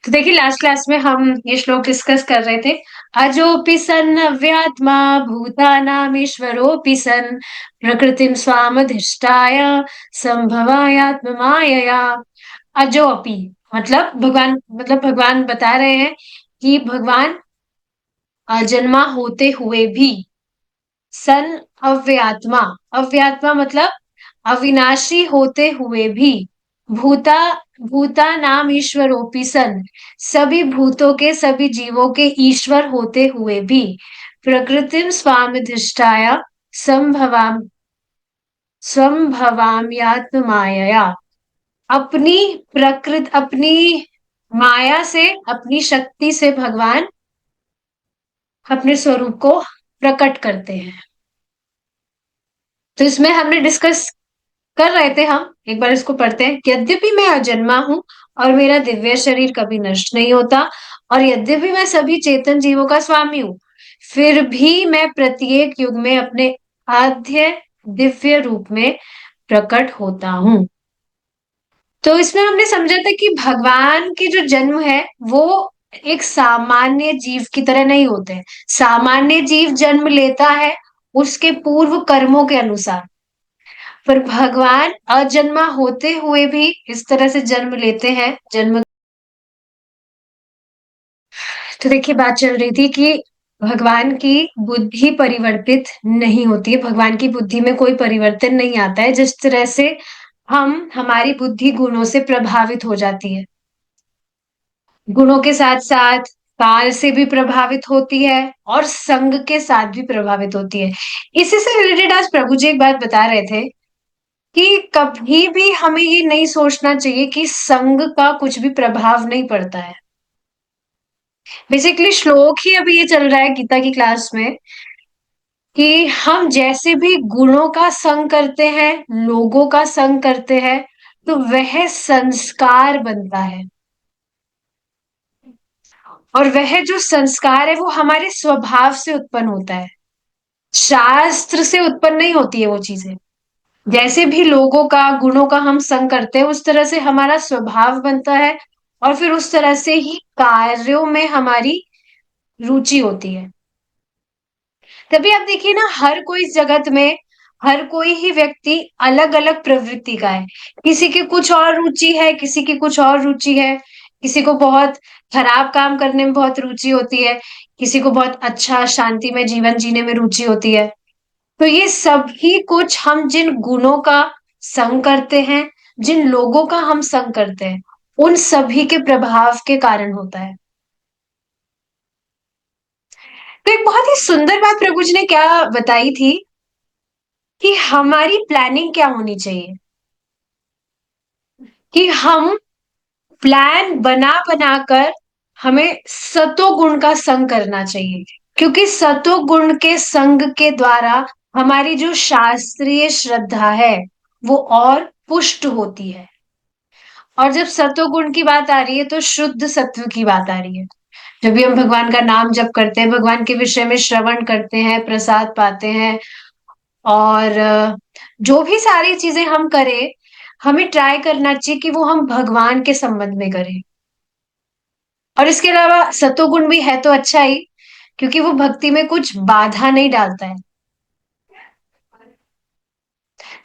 तो देखिए last class में हम ये श्लोक डिस्कस कर रहे थे। अजोपि सन् अव्यात्मा भूतानामीश्वरोऽपि सन् प्रकृतिम स्वामधिष्ठाय संभवायात्म मायया। अजोपि मतलब भगवान बता रहे हैं कि भगवान अजन्मा होते हुए भी सन अव्यात्मा, अव्यात्मा मतलब अविनाशी होते हुए भी भूता भूता नाम ईश्वरोपि सन, सभी भूतों के सभी जीवों के ईश्वर होते हुए भी प्रकृतिम स्वामिधिष्ठाय संभवाम संभवाम्यात्म मायया, अपनी अपनी माया से, अपनी शक्ति से भगवान अपने स्वरूप को प्रकट करते हैं। तो इसमें हमने डिस्कस कर रहे थे, हम एक बार इसको पढ़ते हैं। यद्यपि मैं अजन्मा हूं और मेरा दिव्य शरीर कभी नष्ट नहीं होता, और यद्यपि मैं सभी चेतन जीवों का स्वामी हूं, फिर भी मैं प्रत्येक युग में अपने आद्य दिव्य रूप में प्रकट होता हूं। तो इसमें हमने समझा था कि भगवान की जो जन्म है वो एक सामान्य जीव की तरह नहीं होते हैं। सामान्य जीव जन्म लेता है उसके पूर्व कर्मों के अनुसार, पर भगवान अजन्मा होते हुए भी इस तरह से जन्म लेते हैं। जन्म तो देखिए बात चल रही थी कि भगवान की बुद्धि परिवर्तित नहीं होती है, भगवान की बुद्धि में कोई परिवर्तन नहीं आता है। जिस तरह से हमारी बुद्धि गुणों से प्रभावित हो जाती है, गुणों के साथ साथ काल से भी प्रभावित होती है और संग के साथ भी प्रभावित होती है। इसी से रिलेटेड आज प्रभु जी एक बात बता रहे थे कि कभी भी हमें ये नहीं सोचना चाहिए कि संग का कुछ भी प्रभाव नहीं पड़ता है। बेसिकली श्लोक ही अभी ये चल रहा है गीता की क्लास में कि हम जैसे भी गुणों का संग करते हैं, लोगों का संग करते हैं, तो वह संस्कार बनता है। और वह जो संस्कार है वो हमारे स्वभाव से उत्पन्न होता है, शास्त्र से उत्पन्न नहीं होती है वो चीजें। जैसे भी लोगों का, गुणों का हम संग करते हैं, उस तरह से हमारा स्वभाव बनता है, और फिर उस तरह से ही कार्यों में हमारी रुचि होती है। तभी आप देखिए ना, हर कोई इस जगत में, हर कोई ही व्यक्ति अलग अलग प्रवृत्ति का है। किसी की कुछ और रुचि है, किसी की कुछ और रुचि है। किसी को बहुत खराब काम करने में बहुत रुचि होती है, किसी को बहुत अच्छा शांति में जीवन जीने में रुचि होती है। तो ये सभी कुछ हम जिन गुणों का संग करते हैं, जिन लोगों का हम संग करते हैं, उन सभी के प्रभाव के कारण होता है। तो एक बहुत ही सुंदर बात प्रभु जी ने क्या बताई थी कि हमारी प्लानिंग क्या होनी चाहिए, कि हम प्लान बना बनाकर हमें सतोगुण का संग करना चाहिए। क्योंकि सतोगुण के संग के द्वारा हमारी जो शास्त्रीय श्रद्धा है वो और पुष्ट होती है। और जब सतोगुण की बात आ रही है तो शुद्ध सत्व की बात आ रही है। जब भी हम भगवान का नाम जप करते हैं, भगवान के विषय में श्रवण करते हैं, प्रसाद पाते हैं, और जो भी सारी चीजें हम करें, हमें ट्राई करना चाहिए कि वो हम भगवान के संबंध में करें। और इसके अलावा सतोगुण भी है तो अच्छा ही, क्योंकि वो भक्ति में कुछ बाधा नहीं डालता है।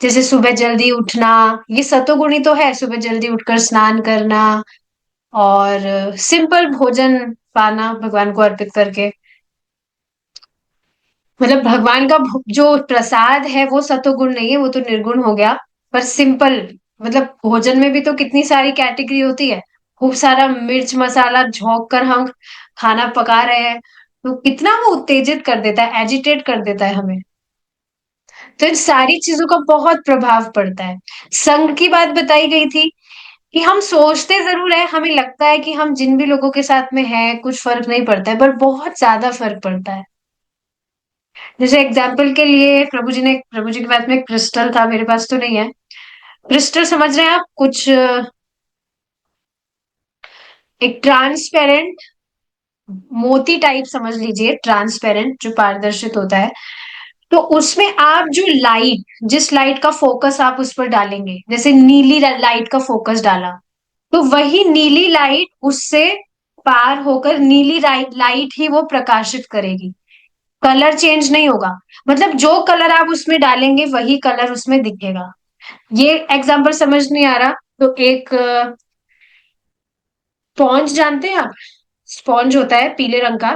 जैसे सुबह जल्दी उठना, ये सतोगुण ही तो है। सुबह जल्दी उठकर स्नान करना और सिंपल भोजन पाना भगवान को अर्पित करके, मतलब भगवान का जो प्रसाद है वो सतोगुण नहीं है, वो तो निर्गुण हो गया। पर सिंपल, मतलब भोजन में भी तो कितनी सारी कैटेगरी होती है। खूब सारा मिर्च मसाला झोंक कर हम खाना पका रहे हैं, तो कितना वो उत्तेजित कर देता है, एजिटेट कर देता है हमें। तो इन सारी चीजों का बहुत प्रभाव पड़ता है। संघ की बात बताई गई थी कि हम सोचते जरूर है, हमें लगता है कि हम जिन भी लोगों के साथ में है कुछ फर्क नहीं पड़ता है, पर बहुत ज्यादा फर्क पड़ता है। जैसे एग्जाम्पल के लिए प्रभु जी के पास में क्रिस्टल था, मेरे पास तो नहीं है। क्रिस्टल समझ रहे हैं आप, कुछ एक ट्रांसपेरेंट मोती टाइप समझ लीजिए, ट्रांसपेरेंट जो पारदर्शित होता है। तो उसमें आप जो लाइट, जिस लाइट का फोकस आप उस पर डालेंगे, जैसे नीली लाइट का फोकस डाला, तो वही नीली लाइट उससे पार होकर नीली लाइट ही वो प्रकाशित करेगी, कलर चेंज नहीं होगा। मतलब जो कलर आप उसमें डालेंगे वही कलर उसमें दिखेगा। ये एग्जाम्पल समझ नहीं आ रहा तो एक स्पॉन्ज जानते हैं आप? स्पॉन्ज होता है पीले रंग का,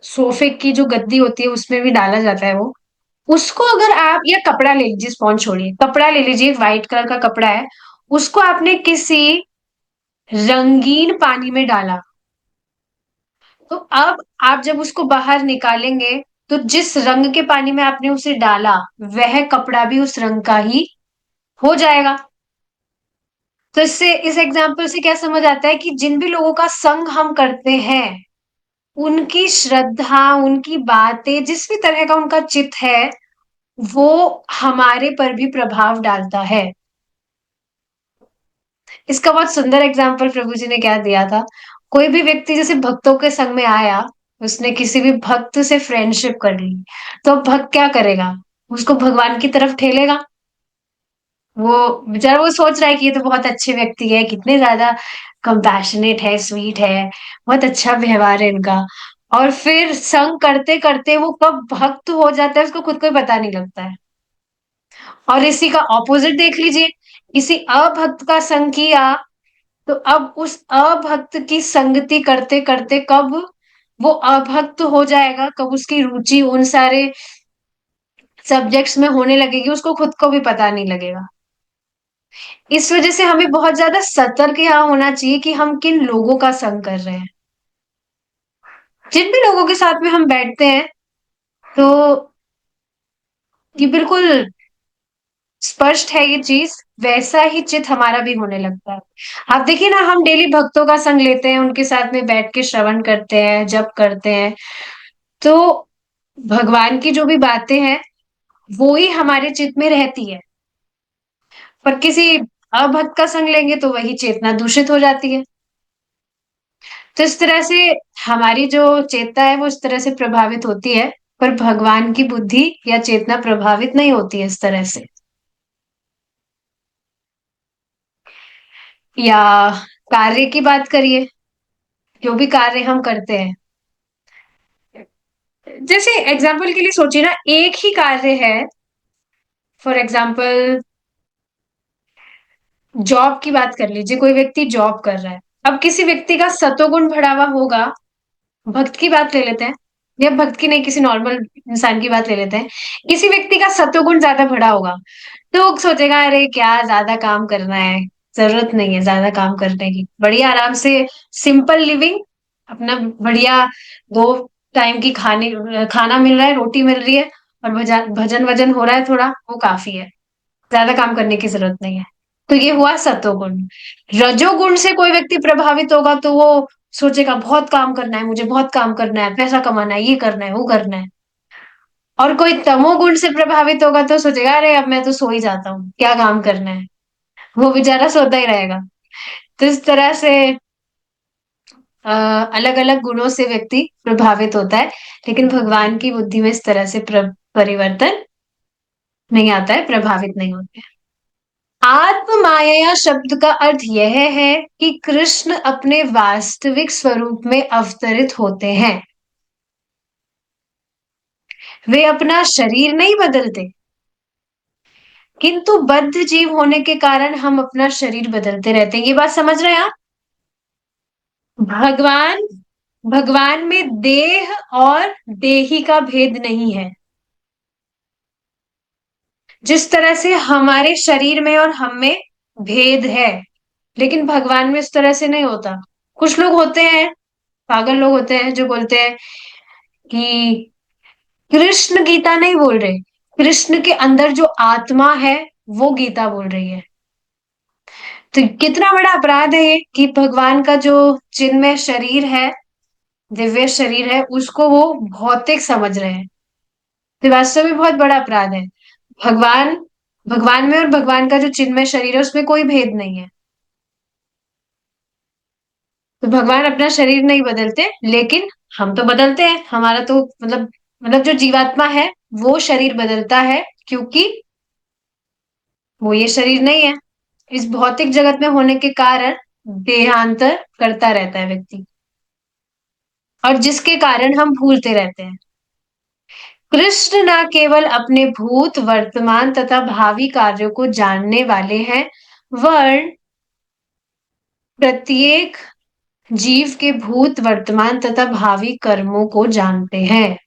सोफे की जो गद्दी होती है उसमें भी डाला जाता है वो। उसको अगर आप, या कपड़ा ले लीजिए, स्पॉन्ज छोड़िए, कपड़ा ले लीजिए, व्हाइट कलर का कपड़ा है, उसको आपने किसी रंगीन पानी में डाला, तो अब आप जब उसको बाहर निकालेंगे तो जिस रंग के पानी में आपने उसे डाला वह कपड़ा भी उस रंग का ही हो जाएगा। तो इससे, इस एग्जाम्पल से क्या समझ आता है कि जिन भी लोगों का संग हम करते हैं, उनकी श्रद्धा, उनकी बातें, जिस भी तरह का उनका चित्त है, वो हमारे पर भी प्रभाव डालता है। इसका बहुत सुंदर एग्जाम्पल प्रभु जी ने क्या दिया था। कोई भी व्यक्ति जैसे भक्तों के संग में आया, उसने किसी भी भक्त से फ्रेंडशिप कर ली, तो अब भक्त क्या करेगा? उसको भगवान की तरफ ठेलेगा। वो बेचारा वो सोच रहा है कि ये तो बहुत अच्छे व्यक्ति है, कितने ज्यादा कंपैशनेट है, स्वीट है, बहुत अच्छा व्यवहार है इनका। और फिर संग करते करते वो कब भक्त हो जाता है उसको खुद को ही पता नहीं लगता है। और इसी का ऑपोजिट देख लीजिए, किसी अभक्त का संग किया, तो अब उस अभक्त की संगति करते करते कब वो अभक्त हो जाएगा, कब उसकी रुचि उन सारे सब्जेक्ट्स में होने लगेगी, उसको खुद को भी पता नहीं लगेगा। इस वजह से हमें बहुत ज्यादा सतर्क यहाँ होना चाहिए कि हम किन लोगों का संग कर रहे हैं। जिन भी लोगों के साथ में हम बैठते हैं, तो ये बिल्कुल स्पष्ट है ये चीज, वैसा ही चित हमारा भी होने लगता है। आप देखिए ना, हम डेली भक्तों का संग लेते हैं, उनके साथ में बैठ के श्रवण करते हैं, जप करते हैं, तो भगवान की जो भी बातें हैं वो ही हमारे चित्त में रहती है। पर किसी अभक्त का संग लेंगे तो वही चेतना दूषित हो जाती है। तो इस तरह से हमारी जो चेतना है वो इस तरह से प्रभावित होती है, पर भगवान की बुद्धि या चेतना प्रभावित नहीं होती है इस तरह से। या कार्य की बात करिए, जो भी कार्य हम करते हैं, जैसे एग्जाम्पल के लिए सोचिए ना, एक ही कार्य है, फॉर एग्जाम्पल जॉब की बात कर लीजिए, कोई व्यक्ति जॉब कर रहा है। अब किसी व्यक्ति का सतोगुण बढ़ा हुआ होगा, भक्त की बात ले लेते हैं, या भक्त की नहीं, किसी नॉर्मल इंसान की बात ले लेते हैं, किसी व्यक्ति का सतोगुण ज्यादा बढ़ा होगा, तो वो सोचेगा अरे क्या ज्यादा काम करना है, जरूरत नहीं है ज्यादा काम करने की, बढ़िया आराम से सिंपल लिविंग, अपना बढ़िया दो टाइम की खाना मिल रहा है, रोटी मिल रही है, और भजन भजन वजन हो रहा है थोड़ा, वो काफी है, ज्यादा काम करने की जरूरत नहीं है। तो ये हुआ सतोगुण। रजोगुण से कोई व्यक्ति प्रभावित होगा तो वो सोचेगा बहुत काम करना है, मुझे बहुत काम करना है, पैसा कमाना है, ये करना है, वो करना है। और कोई तमोगुण से प्रभावित होगा तो सोचेगा अरे अब मैं तो सो ही जाता हूँ, क्या काम करना है, वो बेचारा सोता ही रहेगा। तो इस तरह से अलग अलग गुणों से व्यक्ति प्रभावित होता है, लेकिन भगवान की बुद्धि में इस तरह से परिवर्तन नहीं आता है, प्रभावित नहीं होते। आत्म माया शब्द का अर्थ यह है कि कृष्ण अपने वास्तविक स्वरूप में अवतरित होते हैं। वे अपना शरीर नहीं बदलते, किंतु बद्ध जीव होने के कारण हम अपना शरीर बदलते रहते हैं। ये बात समझ रहे हैं आप? भगवान भगवान में देह और देही का भेद नहीं है। जिस तरह से हमारे शरीर में और हम में भेद है, लेकिन भगवान में इस तरह से नहीं होता। कुछ लोग होते हैं, पागल लोग होते हैं, जो बोलते हैं कि कृष्ण गीता नहीं बोल रहे, कृष्ण के अंदर जो आत्मा है वो गीता बोल रही है। तो कितना बड़ा अपराध है ये कि भगवान का जो चिन्मय शरीर है, दिव्य शरीर है, उसको वो भौतिक समझ रहे हैं। तो वास्तव में बहुत बड़ा अपराध है। भगवान भगवान में और भगवान का जो चिन्मय शरीर है उसमें कोई भेद नहीं है। तो भगवान अपना शरीर नहीं बदलते, लेकिन हम तो बदलते हैं। हमारा तो मतलब जो जीवात्मा है वो शरीर बदलता है, क्योंकि वो ये शरीर नहीं है। इस भौतिक जगत में होने के कारण देहांतर करता रहता है व्यक्ति, और जिसके कारण हम भूलते रहते हैं। कृष्ण न केवल अपने भूत, वर्तमान तथा भावी कार्यों को जानने वाले हैं, वर्ण प्रत्येक जीव के भूत, वर्तमान तथा भावी कर्मों को जानते हैं।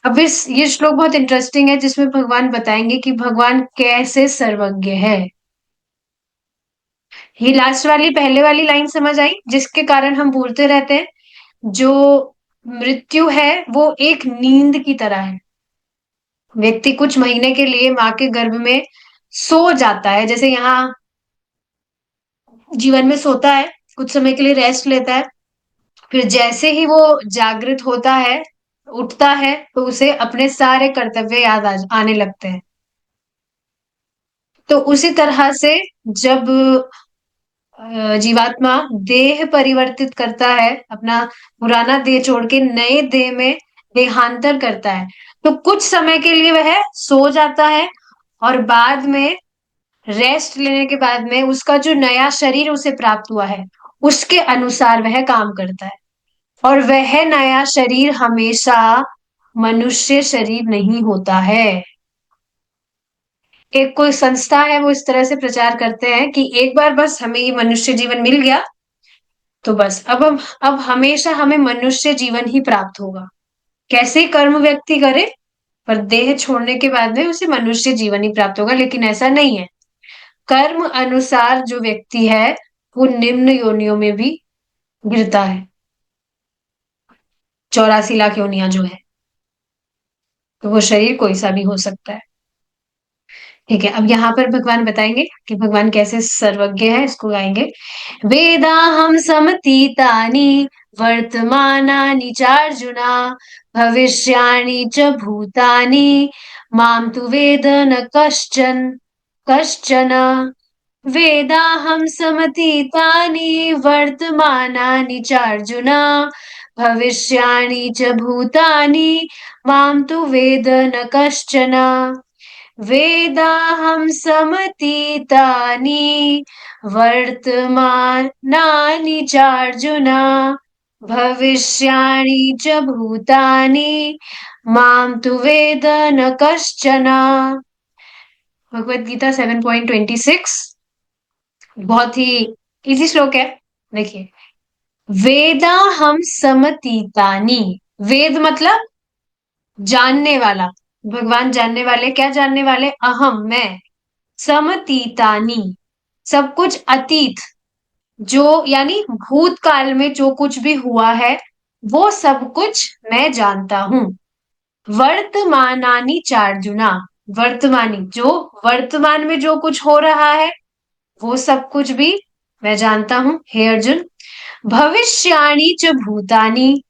अब इस ये श्लोक बहुत इंटरेस्टिंग है, जिसमें भगवान बताएंगे कि भगवान कैसे सर्वज्ञ है। ये लास्ट वाली पहले वाली लाइन समझ आई, जिसके कारण हम भूलते रहते हैं। जो मृत्यु है वो एक नींद की तरह है। व्यक्ति कुछ महीने के लिए माँ के गर्भ में सो जाता है, जैसे यहाँ जीवन में सोता है, कुछ समय के लिए रेस्ट लेता है, फिर जैसे ही वो जागृत होता है, उठता है, तो उसे अपने सारे कर्तव्य याद आने लगते हैं। तो उसी तरह से जब जीवात्मा देह परिवर्तित करता है, अपना पुराना देह छोड़ के नए देह में देहांतर करता है, तो कुछ समय के लिए वह सो जाता है, और बाद में रेस्ट लेने के बाद में उसका जो नया शरीर उसे प्राप्त हुआ है, उसके अनुसार वह काम करता है। और वह नया शरीर हमेशा मनुष्य शरीर नहीं होता है। एक कोई संस्था है, वो इस तरह से प्रचार करते हैं कि एक बार बस हमें ये मनुष्य जीवन मिल गया, तो बस अब हमेशा हमें मनुष्य जीवन ही प्राप्त होगा। कैसे कर्म व्यक्ति करे, पर देह छोड़ने के बाद में उसे मनुष्य जीवन ही प्राप्त होगा, लेकिन ऐसा नहीं है। कर्म अनुसार जो व्यक्ति है वो निम्न योनियों में भी गिरता है, 84 लाख योनियां जो है, तो वो शरीर कोई सा भी हो सकता है। ठीक है, अब यहाँ पर भगवान बताएंगे कि भगवान कैसे सर्वज्ञ है, इसको गाएंगे। वेदाहं समतीतानि वर्तमानानि चार्जुना, भविष्याणि च भूतानि मां तु वेद न कश्चन। वेदाहं समतीतानि वर्तमानानि चार्जुन, भविष्याणि च भूतानि मां तु वेद न कश्चन। वेदाहं समतीतानि वर्तमानानि चार्जुन, भविष्याणि च भूतानि मां तु वेद न कश्चन। भगवत गीता 7.26, बहुत ही इजी श्लोक है। देखिए, वेदाहं समतीतानि, वेद मतलब जानने वाला, भगवान जानने वाले, क्या जानने वाले, अहम मैं, समतीतानी सब कुछ अतीत, जो यानी भूतकाल में जो कुछ भी हुआ है वो सब कुछ मैं जानता हूं। वर्तमानानि चार्जुना, वर्तमानी जो वर्तमान में जो कुछ हो रहा है वो सब कुछ भी मैं जानता हूं हे अर्जुन। भविष्याणि च भूतानि,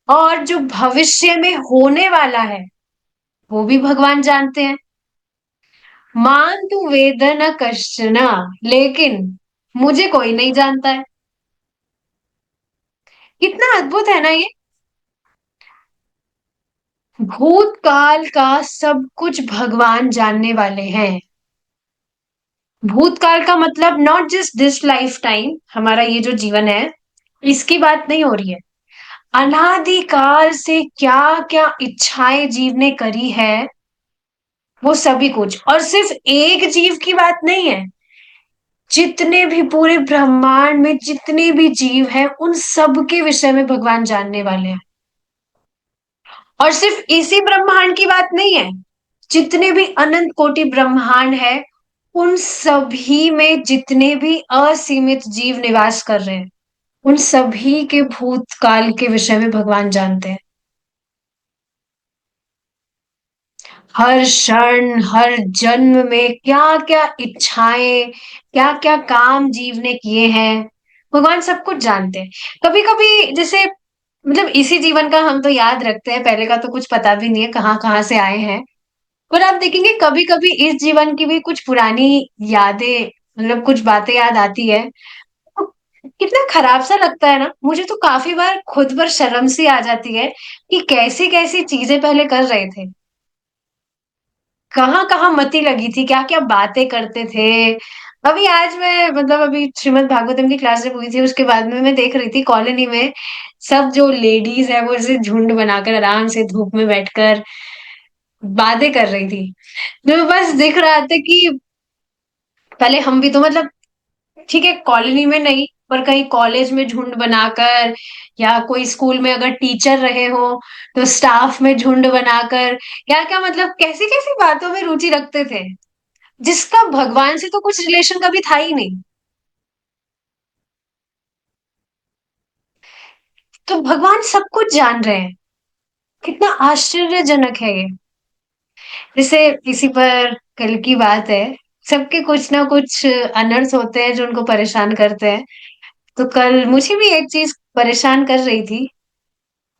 और जो भविष्य में होने वाला है वो भी भगवान जानते हैं। मान तू वेद न कश्चन, लेकिन मुझे कोई नहीं जानता है। कितना अद्भुत है ना ये। भूतकाल का सब कुछ भगवान जानने वाले हैं। भूतकाल का मतलब not just this life time, हमारा ये जो जीवन है इसकी बात नहीं हो रही है। अनादिकाल से क्या क्या इच्छाएं जीव ने करी है, वो सभी कुछ, और सिर्फ एक जीव की बात नहीं है, जितने भी पूरे ब्रह्मांड में जितने भी जीव हैं उन सब के विषय में भगवान जानने वाले हैं। और सिर्फ इसी ब्रह्मांड की बात नहीं है, जितने भी अनंत कोटि ब्रह्मांड है उन सभी में जितने भी असीमित जीव निवास कर रहे हैं, उन सभी के भूतकाल के विषय में भगवान जानते हैं। हर क्षण हर जन्म में क्या क्या इच्छाएं, क्या क्या काम जीव ने किए हैं, भगवान सब कुछ जानते हैं। कभी कभी जैसे मतलब इसी जीवन का हम तो याद रखते हैं, पहले का तो कुछ पता भी नहीं है कहाँ कहाँ से आए हैं, पर आप देखेंगे कभी कभी इस जीवन की भी कुछ पुरानी यादें, मतलब कुछ बातें याद आती है, तो कितना खराब सा लगता है ना। मुझे तो काफी बार खुद पर शर्म सी आ जाती है कि कैसी कैसी चीजें पहले कर रहे थे, कहाँ कहाँ मति लगी थी, क्या क्या बातें करते थे, अभी आज मैं मतलब अभी श्रीमद् भागवतम की क्लास जब हुई थी उसके बाद में मैं देख रही थी कॉलोनी में सब जो लेडीज है वो ऐसे झुंड बनाकर आराम से धूप में बैठकर बातें कर रही थी। तो बस दिख रहा था कि पहले हम भी तो मतलब ठीक है कॉलोनी में नहीं पर कहीं कॉलेज में झुंड बनाकर या कोई स्कूल में अगर टीचर रहे हो तो स्टाफ में झुंड बनाकर क्या क्या मतलब कैसी कैसी बातों में रुचि रखते थे जिसका भगवान से तो कुछ रिलेशन कभी था ही नहीं। तो भगवान सब कुछ जान रहे हैं। कितना आश्चर्यजनक है ये। जैसे इसी पर कल की बात है। सबके कुछ ना कुछ अनर्थ होते हैं जो उनको परेशान करते हैं। तो कल मुझे भी एक चीज परेशान कर रही थी।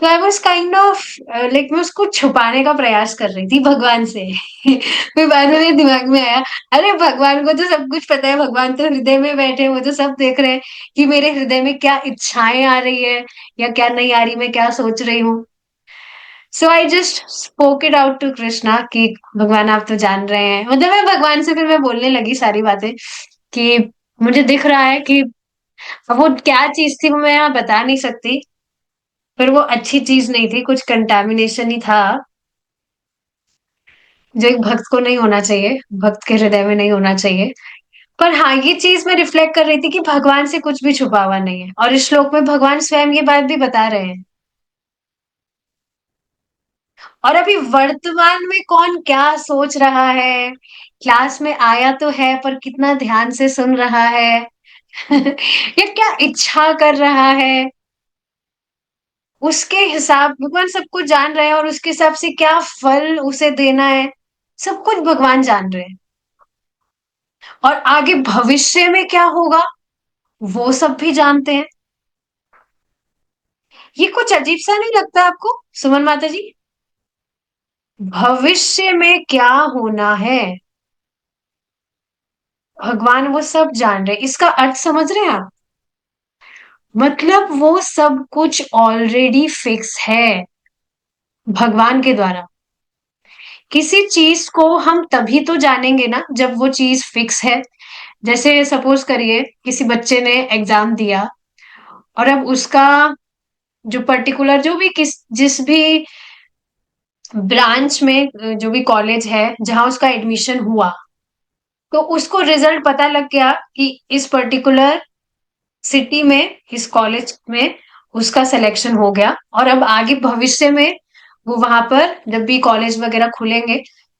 तो आई वॉज काइंड ऑफ लाइक मैं उसको छुपाने का प्रयास कर रही थी भगवान से। फिर बाद में मेरे दिमाग में आया अरे भगवान को तो सब कुछ पता है भगवान तो हृदय में बैठे हैं, वो तो सब देख रहे हैं कि मेरे हृदय में क्या इच्छाएं आ रही है या क्या नहीं आ रही मैं क्या सोच रही हूँ। So I just spoke it out to Krishna कि भगवान आप तो जान रहे हैं मतलब मैं भगवान से फिर मैं बोलने लगी सारी बातें कि मुझे दिख रहा है कि अब वो क्या चीज थी वो मैं यहाँ बता नहीं सकती। पर वो अच्छी चीज नहीं थी कुछ कंटामिनेशन ही था जो एक भक्त को नहीं होना चाहिए भक्त के हृदय में नहीं होना चाहिए। पर हाँ ये चीज मैं रिफ्लेक्ट कर रही थी कि भगवान से कुछ भी छुपा हुआ नहीं है और इस श्लोक में भगवान स्वयं ये बात भी बता रहे हैं। और अभी वर्तमान में कौन क्या सोच रहा है क्लास में आया तो है पर कितना ध्यान से सुन रहा है या क्या इच्छा कर रहा है उसके हिसाब भगवान सब कुछ जान रहे हैं और उसके हिसाब से क्या फल उसे देना है सब कुछ भगवान जान रहे हैं। और आगे भविष्य में क्या होगा वो सब भी जानते हैं। ये कुछ अजीब सा नहीं लगता आपको सुमन माता जी? भविष्य में क्या होना है भगवान वो सब जान रहे हैं। इसका अर्थ समझ रहे हैं आप? मतलब वो सब कुछ ऑलरेडी फिक्स है भगवान के द्वारा। किसी चीज को हम तभी तो जानेंगे ना जब वो चीज फिक्स है। जैसे सपोज करिए किसी बच्चे ने एग्जाम दिया और अब उसका जो पर्टिकुलर जो भी किस जिस भी ब्रांच में जो भी कॉलेज है जहां उसका एडमिशन हुआ तो उसको रिजल्ट पता लग गया कि इस पर्टिकुलर सिटी में इस कॉलेज में उसका सिलेक्शन हो गया और अब आगे भविष्य में वो वहां पर जब भी कॉलेज वगैरह खुलेंगे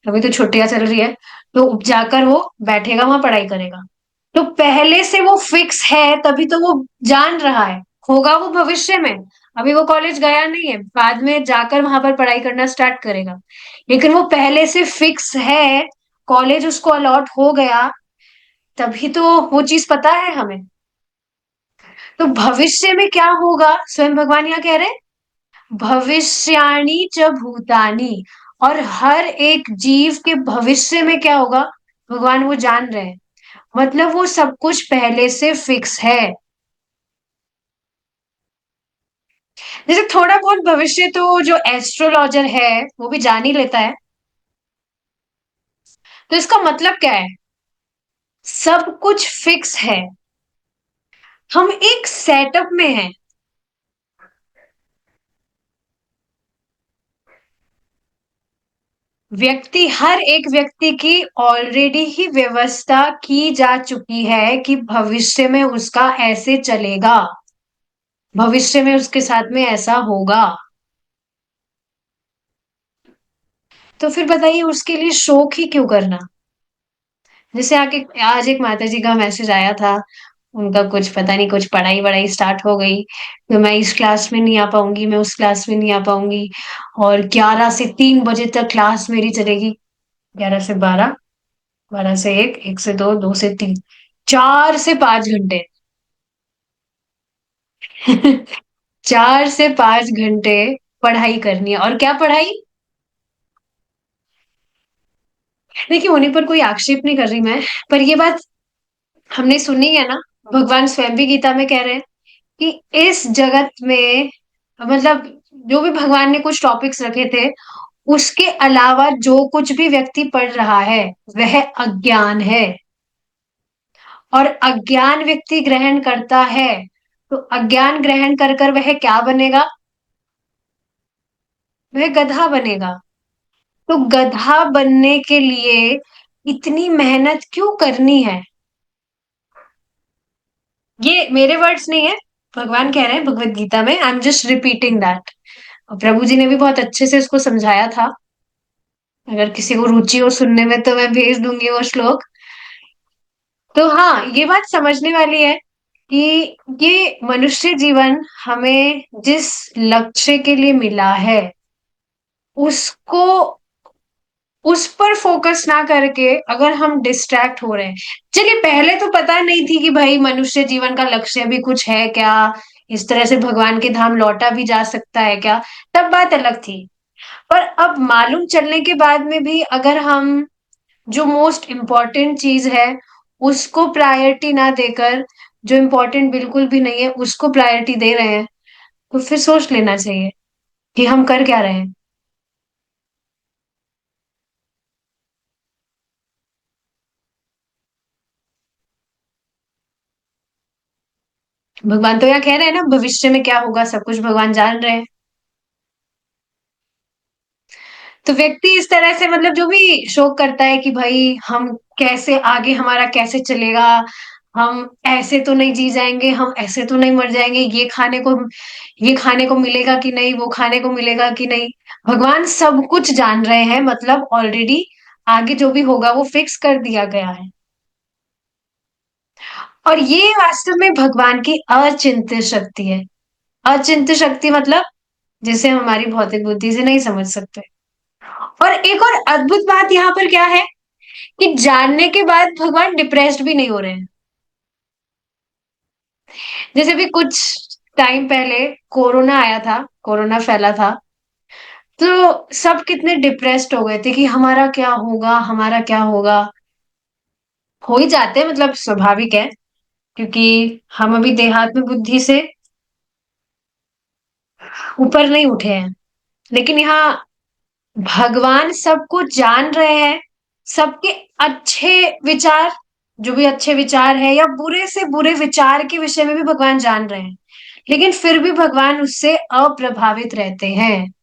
अभी तो छुट्टियां चल रही है तो जाकर वो बैठेगा वहां पढ़ाई करेगा। तो पहले से वो फिक्स है तभी तो वो जान रहा है होगा वो भविष्य में। अभी वो कॉलेज गया नहीं है बाद में जाकर वहां पर पढ़ाई करना स्टार्ट करेगा। लेकिन वो पहले से फिक्स है कॉलेज उसको अलॉट हो गया तभी तो वो चीज पता है हमें। तो भविष्य में क्या होगा स्वयं भगवान यहाँ कह रहे हैं भविष्याणि च भूतानि। और हर एक जीव के भविष्य में क्या होगा भगवान वो जान रहे हैं। मतलब वो सब कुछ पहले से फिक्स है। जैसे थोड़ा बहुत भविष्य तो जो एस्ट्रोलॉजर है वो भी जान ही लेता है। तो इसका मतलब क्या है सब कुछ फिक्स है। हम एक सेटअप में हैं। व्यक्ति हर एक व्यक्ति की ऑलरेडी ही व्यवस्था की जा चुकी है कि भविष्य में उसका ऐसे चलेगा भविष्य में उसके साथ में ऐसा होगा। तो फिर बताइए उसके लिए शोक ही क्यों करना। जैसे आके आज एक माता जी का मैसेज आया था उनका कुछ पता नहीं कुछ पढ़ाई वढ़ाई स्टार्ट हो गई तो मैं इस क्लास में नहीं आ पाऊंगी मैं उस क्लास में नहीं आ पाऊंगी। और 11 से 3 बजे तक क्लास मेरी चलेगी। 11 से 12 12 से 1 1 से 2 2 से 3 4 से 5 घंटे। 4 से 5 घंटे पढ़ाई करनी है और क्या पढ़ाई। देखिए उन्हीं पर कोई आक्षेप नहीं कर रही मैं पर ये बात हमने सुनी है ना। भगवान स्वयं भी गीता में कह रहे हैं कि इस जगत में मतलब जो भी भगवान ने कुछ टॉपिक्स रखे थे उसके अलावा जो कुछ भी व्यक्ति पढ़ रहा है वह अज्ञान है। और अज्ञान व्यक्ति ग्रहण करता है, तो अज्ञान ग्रहण कर कर वह क्या बनेगा? वह गधा बनेगा। तो गधा बनने के लिए इतनी मेहनत क्यों करनी है? ये मेरे वर्ड्स नहीं है, भगवान कह रहे हैं भगवत गीता में। I am just repeating that. और प्रभु जी ने भी बहुत अच्छे से इसको समझाया था। अगर किसी को रुचि हो सुनने में तो मैं भेज दूंगी वो श्लोक। तो हाँ, ये बात समझने वाली है कि ये मनुष्य जीवन हमें जिस लक्ष्य के लिए मिला है, उसको उस पर फोकस ना करके अगर हम डिस्ट्रैक्ट हो रहे हैं। चलिए, पहले तो पता नहीं थी कि भाई मनुष्य जीवन का लक्ष्य भी कुछ है क्या, इस तरह से भगवान के धाम लौटा भी जा सकता है क्या, तब बात अलग थी। पर अब मालूम चलने के बाद में भी अगर हम जो मोस्ट इम्पोर्टेंट चीज है उसको प्रायोरिटी ना देकर, जो इम्पोर्टेंट बिल्कुल भी नहीं है उसको प्रायोरिटी दे रहे हैं, तो फिर सोच लेना चाहिए कि हम कर क्या रहे हैं। भगवान तो यहाँ कह रहे हैं ना, भविष्य में क्या होगा सब कुछ भगवान जान रहे हैं। तो व्यक्ति इस तरह से मतलब जो भी शोक करता है कि भाई हम कैसे आगे, हमारा कैसे चलेगा, हम ऐसे तो नहीं जी जाएंगे, हम ऐसे तो नहीं मर जाएंगे, ये खाने को मिलेगा कि नहीं, वो खाने को मिलेगा कि नहीं। भगवान सब कुछ जान रहे हैं, मतलब ऑलरेडी आगे जो भी होगा वो फिक्स कर दिया गया है। और ये वास्तव में भगवान की अचिंत्य शक्ति है। अचिंत्य शक्ति मतलब जिसे हम हमारी भौतिक बुद्धि से नहीं समझ सकते। और एक और अद्भुत बात यहाँ पर क्या है कि जानने के बाद भगवान डिप्रेस्ड भी नहीं हो रहे हैं। जैसे भी कुछ टाइम पहले कोरोना आया था, कोरोना फैला था, तो सब कितने डिप्रेस्ड हो गए थे कि हमारा क्या होगा, हमारा क्या होगा। हो ही जाते हैं, मतलब स्वाभाविक है, क्योंकि हम अभी देहात्म बुद्धि से ऊपर नहीं उठे हैं। लेकिन यहाँ भगवान सबको जान रहे हैं, सबके अच्छे विचार, जो भी अच्छे विचार है या बुरे से बुरे विचार के विषय में भी भगवान जान रहे हैं, लेकिन फिर भी भगवान उससे अप्रभावित रहते हैं।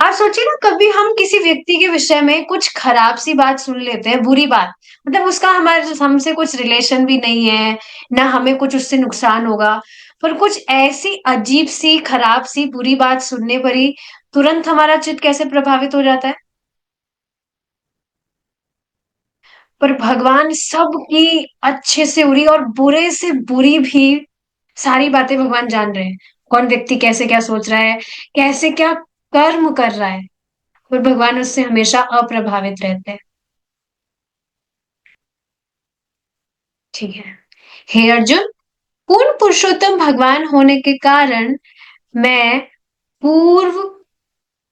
आप सोचिए ना, कभी हम किसी व्यक्ति के विषय में कुछ खराब सी बात सुन लेते हैं, बुरी बात, मतलब उसका हमारे हमसे कुछ रिलेशन भी नहीं है, ना हमें कुछ उससे नुकसान होगा, पर कुछ ऐसी अजीब सी खराब सी बुरी बात सुनने पर ही तुरंत हमारा चित्त कैसे प्रभावित हो जाता है। पर भगवान सबकी अच्छे से बुरी और बुरे से बुरी भी सारी बातें भगवान जान रहे हैं। कौन व्यक्ति कैसे क्या सोच रहा है, कैसे क्या कर्म कर रहा है, पर भगवान उससे हमेशा अप्रभावित रहते हैं। ठीक है। हे अर्जुन, पूर्ण पुरुषोत्तम भगवान होने के कारण मैं पूर्व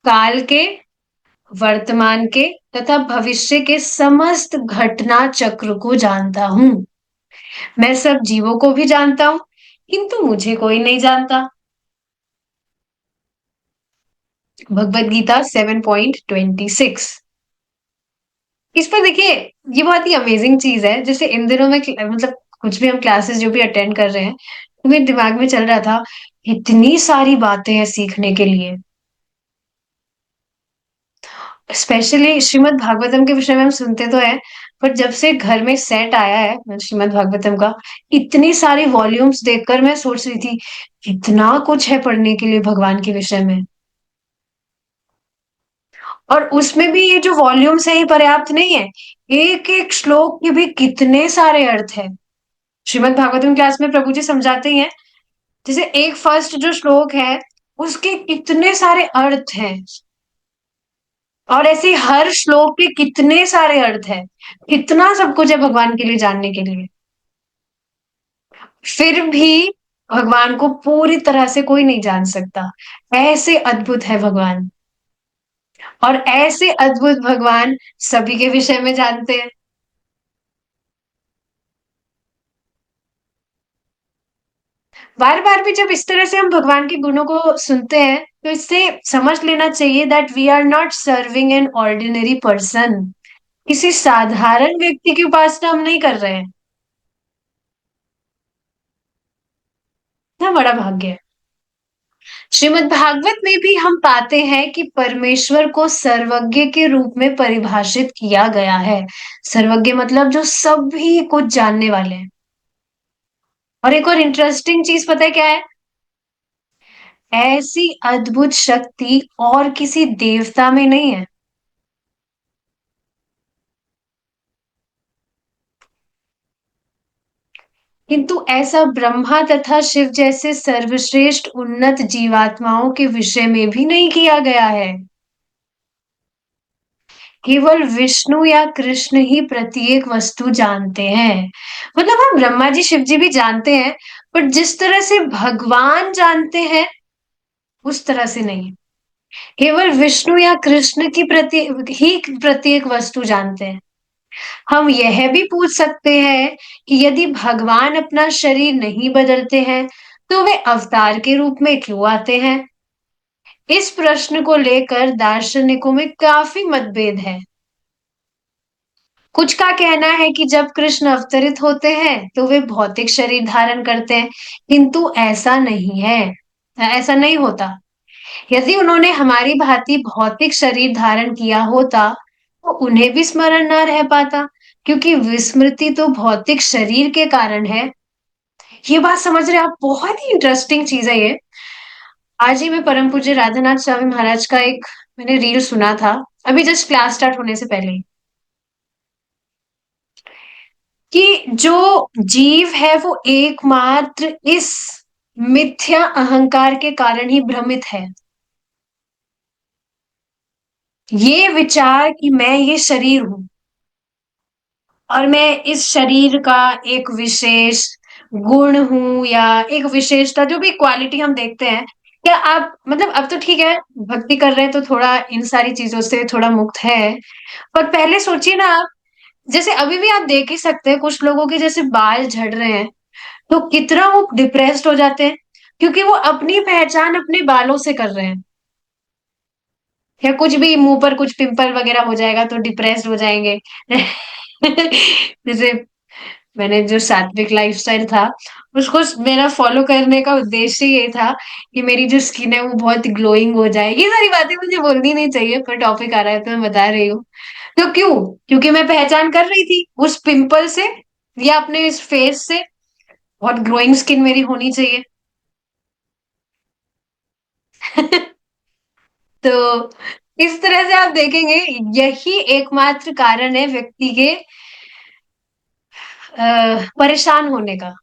काल के, वर्तमान के तथा भविष्य के समस्त घटना चक्र को जानता हूँ। मैं सब जीवों को भी जानता हूँ, किंतु मुझे कोई नहीं जानता। भगवत गीता 7.26। इस पर देखिए, ये बहुत ही अमेजिंग चीज है। जैसे इन दिनों में मतलब कुछ भी हम क्लासेस जो भी अटेंड कर रहे हैं, तो मेरे दिमाग में चल रहा था, इतनी सारी बातें हैं सीखने के लिए। स्पेशली श्रीमद् भागवतम के विषय में हम सुनते तो है, पर जब से घर में सेट आया है श्रीमद् भागवतम का, इतनी सारी वॉल्यूम्स देखकर मैं सोच रही थी, इतना कुछ है पढ़ने के लिए भगवान के विषय में। और उसमें भी ये जो वॉल्यूम्स है ये पर्याप्त नहीं है, एक एक श्लोक के भी कितने सारे अर्थ है। श्रीमद् भागवतम क्लास में प्रभु जी समझाते ही हैं, जैसे एक फर्स्ट जो श्लोक है उसके कितने सारे अर्थ हैं, और ऐसे हर श्लोक के कितने सारे अर्थ हैं। कितना सब कुछ है भगवान के लिए जानने के लिए। फिर भी भगवान को पूरी तरह से कोई नहीं जान सकता। ऐसे अद्भुत है भगवान, और ऐसे अद्भुत भगवान सभी के विषय में जानते हैं। बार बार भी जब इस तरह से हम भगवान के गुणों को सुनते हैं, तो इससे समझ लेना चाहिए that we are not serving an ordinary person. किसी साधारण व्यक्ति की उपासना हम नहीं कर रहे हैं। इतना बड़ा भाग्य है। श्रीमद् भागवत में भी हम पाते हैं कि परमेश्वर को सर्वज्ञ के रूप में परिभाषित किया गया है। सर्वज्ञ मतलब जो सभी कुछ जानने वाले हैं। और एक और इंटरेस्टिंग चीज पता है क्या है? ऐसी अद्भुत शक्ति और किसी देवता में नहीं है। किंतु ऐसा ब्रह्मा तथा शिव जैसे सर्वश्रेष्ठ उन्नत जीवात्माओं के विषय में भी नहीं किया गया है। केवल विष्णु या कृष्ण ही प्रत्येक वस्तु जानते हैं। मतलब हम ब्रह्मा जी शिव जी भी जानते हैं, पर जिस तरह से भगवान जानते हैं उस तरह से नहीं। केवल विष्णु या कृष्ण की प्रत्येक वस्तु जानते हैं। हम यह भी पूछ सकते हैं कि यदि भगवान अपना शरीर नहीं बदलते हैं तो वे अवतार के रूप में क्यों आते हैं? इस प्रश्न को लेकर दार्शनिकों में काफी मतभेद है। कुछ का कहना है कि जब कृष्ण अवतरित होते हैं तो वे भौतिक शरीर धारण करते हैं, किंतु ऐसा नहीं है। ऐसा नहीं होता। यदि उन्होंने हमारी भांति भौतिक शरीर धारण किया होता तो उन्हें भी स्मरण न रह पाता, क्योंकि विस्मृति तो भौतिक शरीर के कारण है। ये बात समझ रहे हैं आप? बहुत ही इंटरेस्टिंग चीज है ये। आज ही मैं परम पूज्य राधानाथ स्वामी महाराज का एक मैंने रील सुना था, अभी जस्ट क्लास स्टार्ट होने से पहले ही, कि जो जीव है वो एकमात्र इस मिथ्या अहंकार के कारण ही भ्रमित है। ये विचार कि मैं ये शरीर हूं और मैं इस शरीर का एक विशेष गुण हूं या एक विशेषता, जो भी क्वालिटी हम देखते हैं, क्या आप मतलब अब तो ठीक है, भक्ति कर रहे हैं तो थोड़ा इन सारी चीजों से थोड़ा मुक्त है। पर पहले सोचिए ना आप, जैसे अभी भी आप देख ही सकते हैं कुछ लोगों के जैसे बाल झड़ रहे हैं तो कितना वो डिप्रेस्ड हो जाते हैं, क्योंकि वो अपनी पहचान अपने बालों से कर रहे हैं। या कुछ भी मुंह पर कुछ पिंपल वगैरह हो जाएगा तो डिप्रेस्ड हो जाएंगे। जैसे मैंने जो सात्विक लाइफस्टाइल था उसको मेरा फॉलो करने का उद्देश्य ये था कि मेरी जो स्किन है वो बहुत ग्लोइंग हो जाए। ये सारी बातें मुझे बोलनी नहीं चाहिए, पर टॉपिक आ रहा है तो मैं बता रही हूँ। तो क्यों? क्योंकि मैं पहचान कर रही थी उस पिंपल से या अपने इस फेस से, बहुत ग्लोइंग स्किन मेरी होनी चाहिए। तो इस तरह से आप देखेंगे, यही एकमात्र कारण है व्यक्ति के परेशान होने का,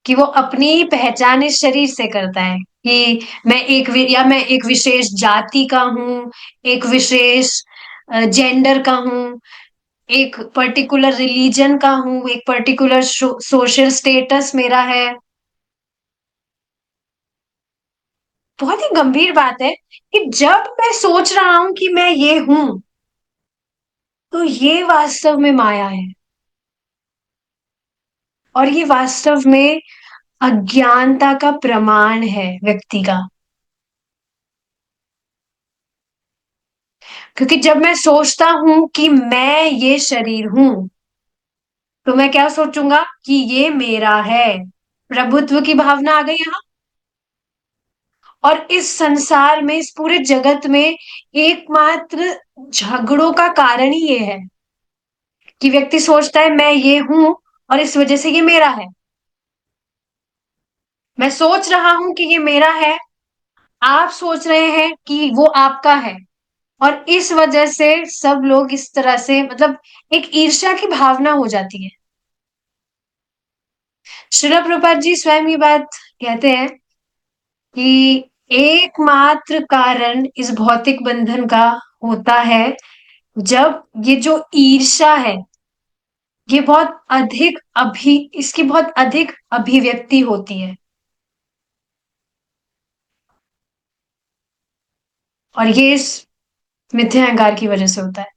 कि वो अपनी पहचान इस शरीर से करता है कि मैं एक विशेष जाति का हूँ, एक विशेष जेंडर का हूँ, एक पर्टिकुलर रिलीजन का हूँ, एक पर्टिकुलर सोशल स्टेटस मेरा है। बहुत ही गंभीर बात है कि जब मैं सोच रहा हूं कि मैं ये हूं तो ये वास्तव में माया है, और ये वास्तव में अज्ञानता का प्रमाण है व्यक्ति का। क्योंकि जब मैं सोचता हूं कि मैं ये शरीर हूं तो मैं क्या सोचूंगा कि ये मेरा है। प्रभुत्व की भावना आ गई यहाँ। और इस संसार में, इस पूरे जगत में एकमात्र झगड़ों का कारण ही ये है कि व्यक्ति सोचता है मैं ये हूं और इस वजह से ये मेरा है। मैं सोच रहा हूं कि ये मेरा है, आप सोच रहे हैं कि वो आपका है, और इस वजह से सब लोग इस तरह से मतलब एक ईर्ष्या की भावना हो जाती है। श्रील प्रभुपाद जी स्वयं ये बात कहते हैं कि एकमात्र कारण इस भौतिक बंधन का होता है जब ये जो ईर्ष्या है, ये बहुत अधिक इसकी बहुत अधिक अभिव्यक्ति होती है, और ये इस मिथ्या अहंकार की वजह से होता है।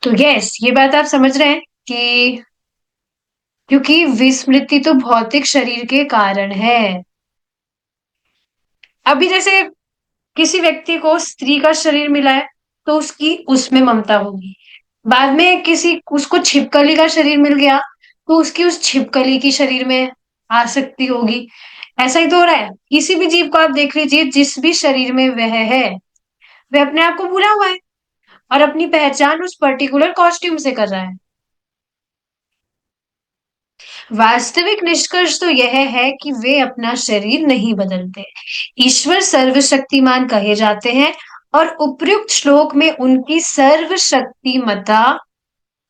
तो यस, ये बात आप समझ रहे हैं कि क्योंकि विस्मृति तो भौतिक शरीर के कारण है। अभी जैसे किसी व्यक्ति को स्त्री का शरीर मिला है तो उसकी उसमें ममता होगी। बाद में किसी उसको छिपकली का शरीर मिल गया, तो उसकी उस छिपकली की शरीर में आसक्ति होगी। ऐसा ही तो हो रहा है, किसी भी जीव को आप देख लीजिए, जिस भी शरीर में वह है, वह अपने आप को भूला हुआ है और अपनी पहचान उस पर्टिकुलर कॉस्ट्यूम से कर रहा है। वास्तविक निष्कर्ष तो यह है कि वे अपना शरीर नहीं बदलते। ईश्वर सर्वशक्तिमान कहे जाते हैं और उपर्युक्त श्लोक में उनकी सर्वशक्तिमता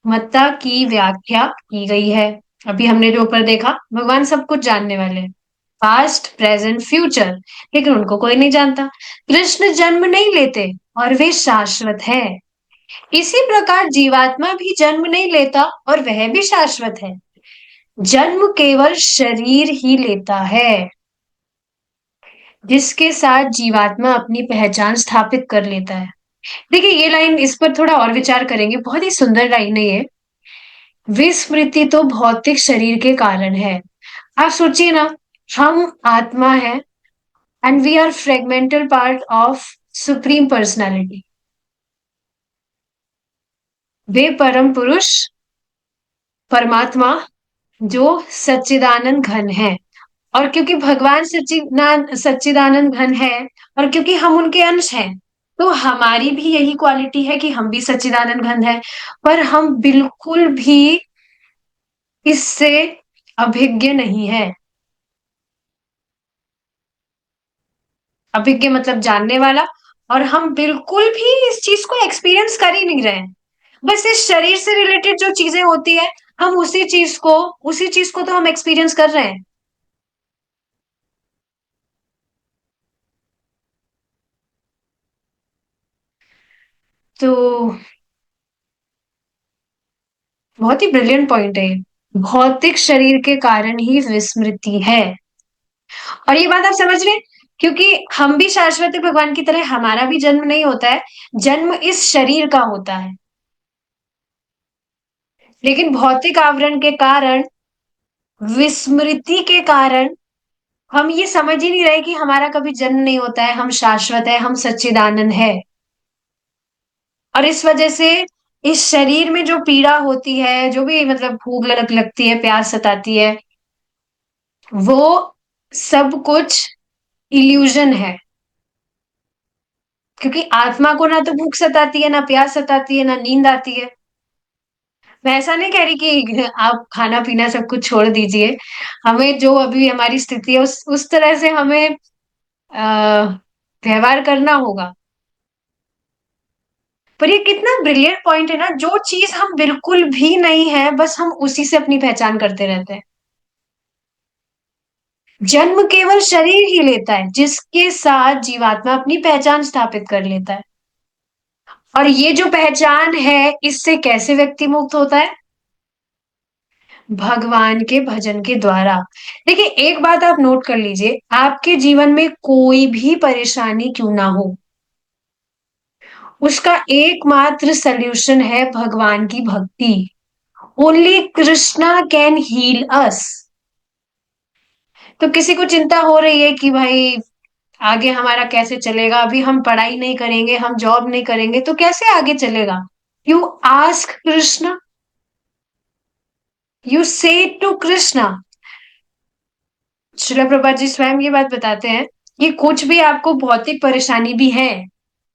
मत्ता की व्याख्या की गई है। अभी हमने जो ऊपर देखा, भगवान सब कुछ जानने वाले हैं, पास्ट प्रेजेंट फ्यूचर, लेकिन उनको कोई नहीं जानता। कृष्ण जन्म नहीं लेते और वे शाश्वत है। इसी प्रकार जीवात्मा भी जन्म नहीं लेता और वह भी शाश्वत है। जन्म केवल शरीर ही लेता है, जिसके साथ जीवात्मा अपनी पहचान स्थापित कर लेता है। देखिए ये लाइन, इस पर थोड़ा और विचार करेंगे, बहुत ही सुंदर लाइन है ये। विस्मृति तो भौतिक शरीर के कारण है। आप सोचिए ना, हम आत्मा है and we are fragmental part of supreme personality. वे परम पुरुष परमात्मा जो सच्चिदानंद घन है, और क्योंकि भगवान सच्चिदानंद घन है, और क्योंकि हम उनके अंश हैं, तो हमारी भी यही क्वालिटी है कि हम भी सच्चिदानंद घन है। पर हम बिल्कुल भी इससे अभिज्ञ नहीं है। अभिज्ञ मतलब जानने वाला, और हम बिल्कुल भी इस चीज को एक्सपीरियंस कर ही नहीं रहे हैं। बस इस शरीर से रिलेटेड जो चीजें होती है, हम उसी चीज को तो हम एक्सपीरियंस कर रहे हैं। तो बहुत ही ब्रिलियंट पॉइंट है ये। भौतिक शरीर के कारण ही विस्मृति है। और ये बात आप समझ रहे हैं, क्योंकि हम भी शाश्वत है भगवान की तरह, हमारा भी जन्म नहीं होता है, जन्म इस शरीर का होता है। लेकिन भौतिक आवरण के कारण, विस्मृति के कारण, हम ये समझ ही नहीं रहे कि हमारा कभी जन्म नहीं होता है, हम शाश्वत है, हम सच्चिदानंद है। और इस वजह से इस शरीर में जो पीड़ा होती है, जो भी मतलब भूख लगती है, प्यास सताती है, वो सब कुछ इल्यूजन है। क्योंकि आत्मा को ना तो भूख सताती है, ना प्यास सताती है, ना नींद आती है। मैं ऐसा नहीं कह रही कि आप खाना पीना सब कुछ छोड़ दीजिए, हमें जो अभी हमारी स्थिति है उस तरह से हमें व्यवहार करना होगा। पर ये कितना ब्रिलियंट पॉइंट है ना, जो चीज हम बिल्कुल भी नहीं है, बस हम उसी से अपनी पहचान करते रहते हैं। जन्म केवल शरीर ही लेता है, जिसके साथ जीवात्मा अपनी पहचान स्थापित कर लेता है। और ये जो पहचान है, इससे कैसे व्यक्ति मुक्त होता है? भगवान के भजन के द्वारा। देखिए एक बात आप नोट कर लीजिए, आपके जीवन में कोई भी परेशानी क्यों ना हो, उसका एकमात्र सल्यूशन है भगवान की भक्ति। ओनली कृष्णा कैन हील अस। तो किसी को चिंता हो रही है कि भाई आगे हमारा कैसे चलेगा, अभी हम पढ़ाई नहीं करेंगे, हम जॉब नहीं करेंगे, तो कैसे आगे चलेगा? यू आस्क कृष्णा, यू से टू कृष्णा। श्रील प्रभुपाद जी स्वयं ये बात बताते हैं कि कुछ भी आपको भौतिक परेशानी भी है,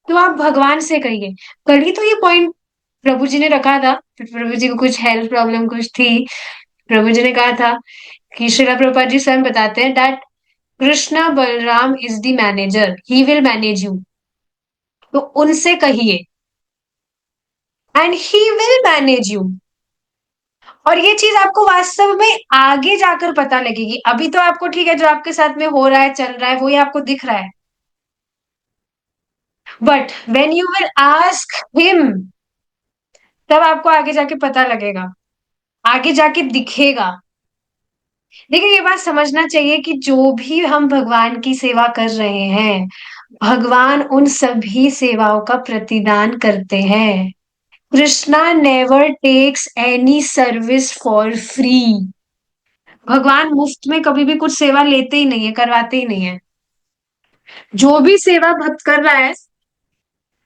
तो आप भगवान से कहिए। कल ही तो ये पॉइंट प्रभु जी ने रखा था, प्रभु जी को कुछ हेल्थ प्रॉब्लम कुछ थी, प्रभु जी ने कहा था कि श्रील प्रभुपाद जी स्वयं बताते हैं that Krishna Balram is the manager, he will manage you. तो उनसे कहिए and he will manage you. और ये चीज आपको वास्तव में आगे जाकर पता लगेगी। अभी तो आपको ठीक है, जो आपके साथ में हो रहा है चल रहा है वो ही आपको दिख रहा है, but when you will ask him, तब आपको आगे जाके पता लगेगा, आगे जाके दिखेगा। देखिए ये बात समझना चाहिए कि जो भी हम भगवान की सेवा कर रहे हैं, भगवान उन सभी सेवाओं का प्रतिदान करते हैं। Krishna never takes any service for free. भगवान मुफ्त में कभी भी कुछ सेवा लेते ही नहीं है, करवाते ही नहीं है। जो भी सेवा भक्त कर रहा है,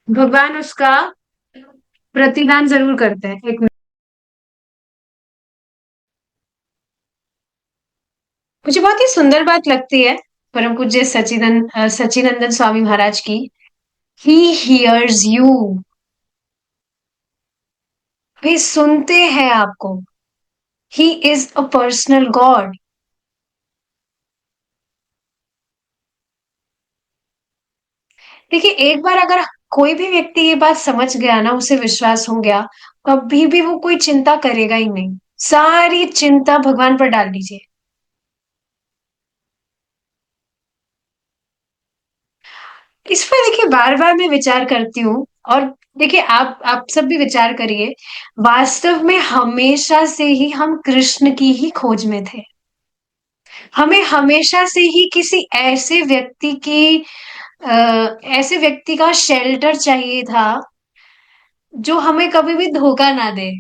भगवान उसका प्रतिदान जरूर करते हैं। एक मिनट। मुझे बहुत ही सुंदर बात लगती है परम पूज्य सच्चिदानंद स्वामी महाराज की। He hears you. वे सुनते हैं आपको। He is a personal God. देखिए, एक बार अगर कोई भी व्यक्ति ये बात समझ गया ना, उसे विश्वास हो गया, कभी भी वो कोई चिंता करेगा ही नहीं। सारी चिंता भगवान पर डाल दीजिए। इस पर देखिए, बार बार मैं विचार करती हूँ। और देखिए, आप सब भी विचार करिए। वास्तव में हमेशा से ही हम कृष्ण की ही खोज में थे। हमें हमेशा से ही किसी ऐसे व्यक्ति का शेल्टर चाहिए था, जो हमें कभी भी धोखा ना दे,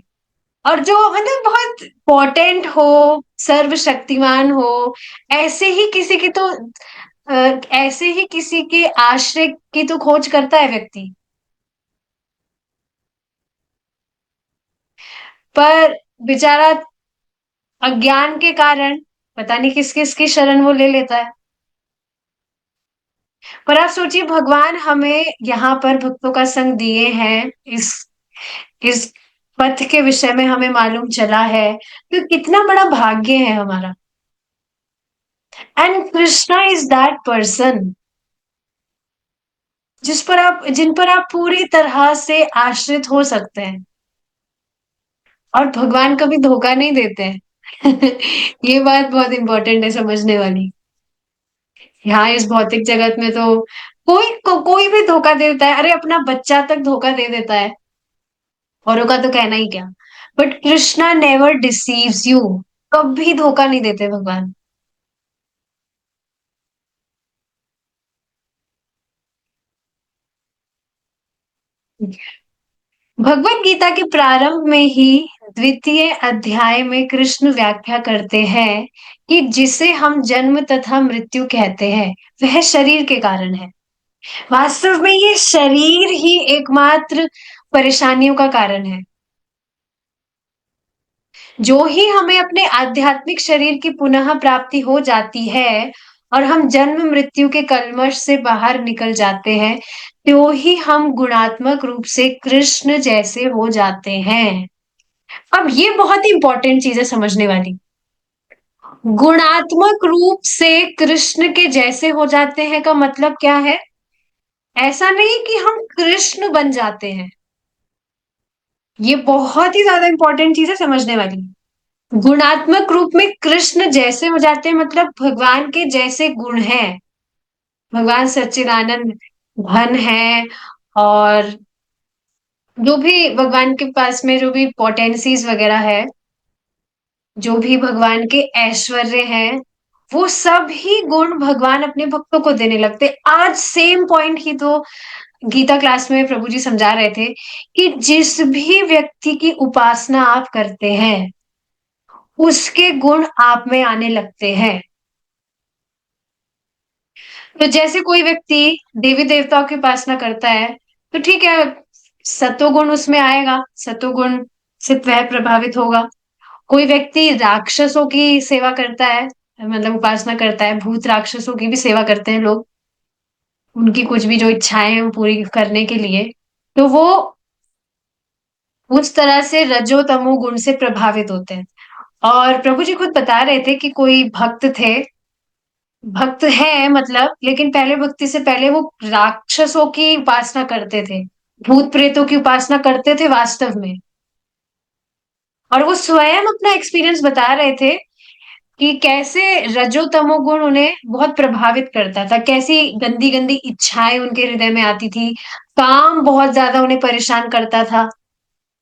और जो मतलब बहुत पोटेंट हो, सर्वशक्तिमान हो। ऐसे ही किसी की तो अ, ऐसे ही किसी के आश्रय की तो खोज करता है व्यक्ति। पर बेचारा अज्ञान के कारण पता नहीं किस किस की शरण वो ले लेता है। पर आप सोचिए, भगवान हमें यहाँ पर भक्तों का संग दिए हैं। इस पथ के विषय में हमें मालूम चला है, तो कितना बड़ा भाग्य है हमारा। And Krishna is that person जिन पर आप पूरी तरह से आश्रित हो सकते हैं। और भगवान कभी धोखा नहीं देते हैं। ये बात बहुत इंपॉर्टेंट है समझने वाली। यहाँ इस भौतिक जगत में तो कोई भी धोखा दे देता है। अरे, अपना बच्चा तक धोखा दे देता है, औरों का तो कहना ही क्या। But Krishna never deceives you. कभी धोखा नहीं देते भगवान। भगवत गीता के प्रारंभ में ही द्वितीय अध्याय में कृष्ण व्याख्या करते हैं कि जिसे हम जन्म तथा मृत्यु कहते हैं, वह शरीर के कारण है। वास्तव में ये शरीर ही एकमात्र परेशानियों का कारण है। जो ही हमें अपने आध्यात्मिक शरीर की पुनः प्राप्ति हो जाती है और हम जन्म मृत्यु के कलमश से बाहर निकल जाते हैं, तो ही हम गुणात्मक रूप से कृष्ण जैसे हो जाते हैं। अब ये बहुत ही इंपॉर्टेंट चीज है समझने वाली। गुणात्मक रूप से कृष्ण के जैसे हो जाते हैं का मतलब क्या है? ऐसा नहीं कि हम कृष्ण बन जाते हैं। ये बहुत ही ज्यादा इंपॉर्टेंट चीज है समझने वाली। गुणात्मक रूप में कृष्ण जैसे हो जाते हैं मतलब भगवान के जैसे गुण हैं। भगवान सच्चिदानंद घन है। और जो भी भगवान के पास में जो भी पोटेंसीज वगैरह है, जो भी भगवान के ऐश्वर्य हैं, वो सब ही गुण भगवान अपने भक्तों को देने लगते। आज सेम पॉइंट ही तो गीता क्लास में प्रभु जी समझा रहे थे कि जिस भी व्यक्ति की उपासना आप करते हैं, उसके गुण आप में आने लगते हैं। तो जैसे कोई व्यक्ति देवी देवताओं की उपासना करता है, तो ठीक है, सतोगुण उसमें आएगा, सतोगुण से वह प्रभावित होगा। कोई व्यक्ति राक्षसों की सेवा करता है, मतलब उपासना करता है, भूत राक्षसों की भी सेवा करते हैं लोग, उनकी कुछ भी जो इच्छाएं हैं वो पूरी करने के लिए, तो वो उस तरह से रजो तमो गुण से प्रभावित होते हैं। और प्रभु जी खुद बता रहे थे कि कोई भक्त थे, भक्त है मतलब, लेकिन पहले भक्ति से पहले वो राक्षसों की उपासना करते थे, भूत प्रेतों की उपासना करते थे वास्तव में। और वो स्वयं अपना एक्सपीरियंस बता रहे थे कि कैसे रजो तमो गुण उन्हें बहुत प्रभावित करता था, कैसी गंदी गंदी इच्छाएं उनके हृदय में आती थी, काम बहुत ज्यादा उन्हें परेशान करता था।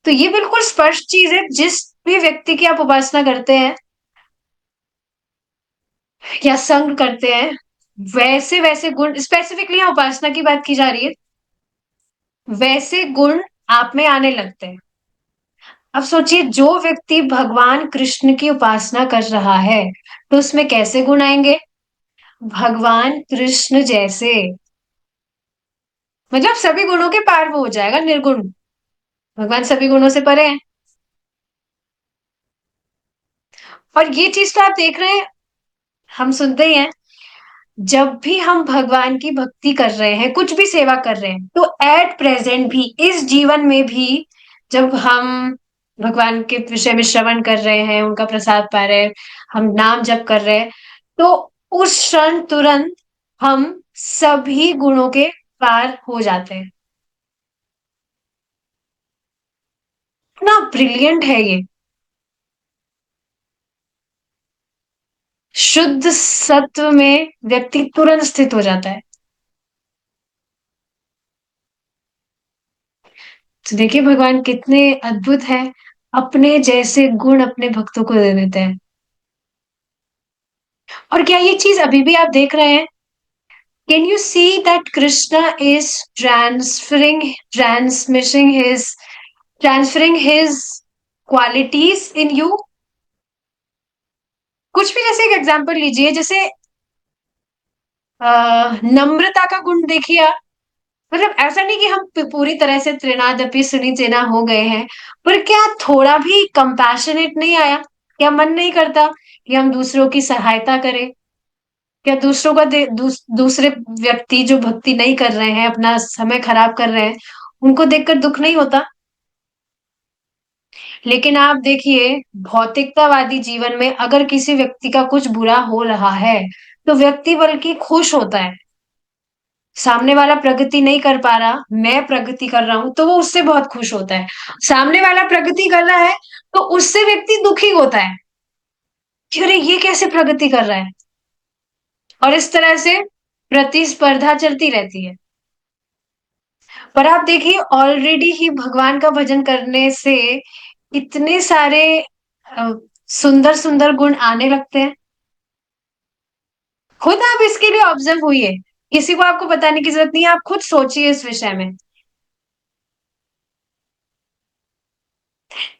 तो ये बिल्कुल स्पष्ट चीज है, जिस भी व्यक्ति की आप उपासना करते हैं या संग करते हैं, वैसे वैसे गुण, स्पेसिफिकली यहाँ उपासना की बात की जा रही है, वैसे गुण आप में आने लगते हैं। अब सोचिए, जो व्यक्ति भगवान कृष्ण की उपासना कर रहा है, तो उसमें कैसे गुण आएंगे? भगवान कृष्ण जैसे। मतलब सभी गुणों के पार वो हो जाएगा, निर्गुण। भगवान सभी गुणों से परे हैं। और ये चीज तो आप देख रहे हैं, हम सुनते ही हैं, जब भी हम भगवान की भक्ति कर रहे हैं, कुछ भी सेवा कर रहे हैं, तो एट प्रेजेंट भी, इस जीवन में भी, जब हम भगवान के विषय में श्रवण कर रहे हैं, उनका प्रसाद पा रहे हैं, हम नाम जप कर रहे हैं, तो उस क्षण तुरंत हम सभी गुणों के पार हो जाते हैं। इतना ब्रिलियंट है ये। शुद्ध सत्व में व्यक्ति तुरंत स्थित हो जाता है। तो देखिए भगवान कितने अद्भुत है, अपने जैसे गुण अपने भक्तों को दे देते हैं। और क्या ये चीज अभी भी आप देख रहे हैं? Can you see that Krishna is transmitting his transferring his qualities in you? कुछ भी, जैसे एक एग्जांपल लीजिए, जैसे नम्रता का गुण देखिए आप। मतलब ऐसा नहीं कि हम पूरी तरह से त्रिनादपि सुनिचेना हो गए हैं, पर क्या थोड़ा भी कंपैशनेट नहीं आया? क्या मन नहीं करता कि हम दूसरों की सहायता करें? क्या दूसरों का दूसरे व्यक्ति जो भक्ति नहीं कर रहे हैं, अपना समय खराब कर रहे हैं, उनको देखकर दुख नहीं होता? लेकिन आप देखिए, भौतिकतावादी जीवन में अगर किसी व्यक्ति का कुछ बुरा हो रहा है, तो व्यक्ति बल्कि खुश होता है। सामने वाला प्रगति नहीं कर पा रहा, मैं प्रगति कर रहा हूं, तो वो उससे बहुत खुश होता है। सामने वाला प्रगति कर रहा है, तो उससे व्यक्ति दुखी होता है कि अरे ये कैसे प्रगति कर रहा है। और इस तरह से प्रतिस्पर्धा चलती रहती है। पर आप देखिए, ऑलरेडी ही भगवान का भजन करने से इतने सारे सुंदर सुंदर गुण आने लगते हैं। खुद आप इसके लिए ऑब्जर्व हुई, किसी को आपको बताने की जरूरत नहीं है, आप खुद सोचिए इस विषय में।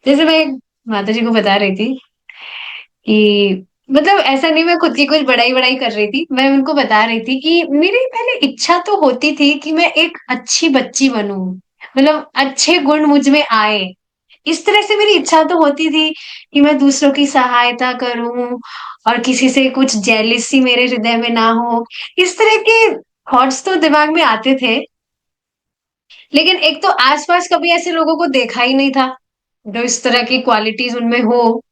जैसे मैं माता जी को बता रही थी कि, मतलब ऐसा नहीं मैं खुद की कुछ बड़ाई बड़ाई कर रही थी, मैं उनको बता रही थी कि मेरी पहले इच्छा तो होती थी कि मैं एक अच्छी बच्ची बनूं, मतलब अच्छे गुण मुझ में आए। इस तरह से मेरी इच्छा तो होती थी कि मैं दूसरों की सहायता करूं, और किसी से कुछ जेलिसी मेरे हृदय में ना हो। इस तरह के थॉट्स तो दिमाग में आते थे। लेकिन एक तो आसपास कभी ऐसे लोगों को देखा ही नहीं था जो इस तरह की क्वालिटीज उनमें हो।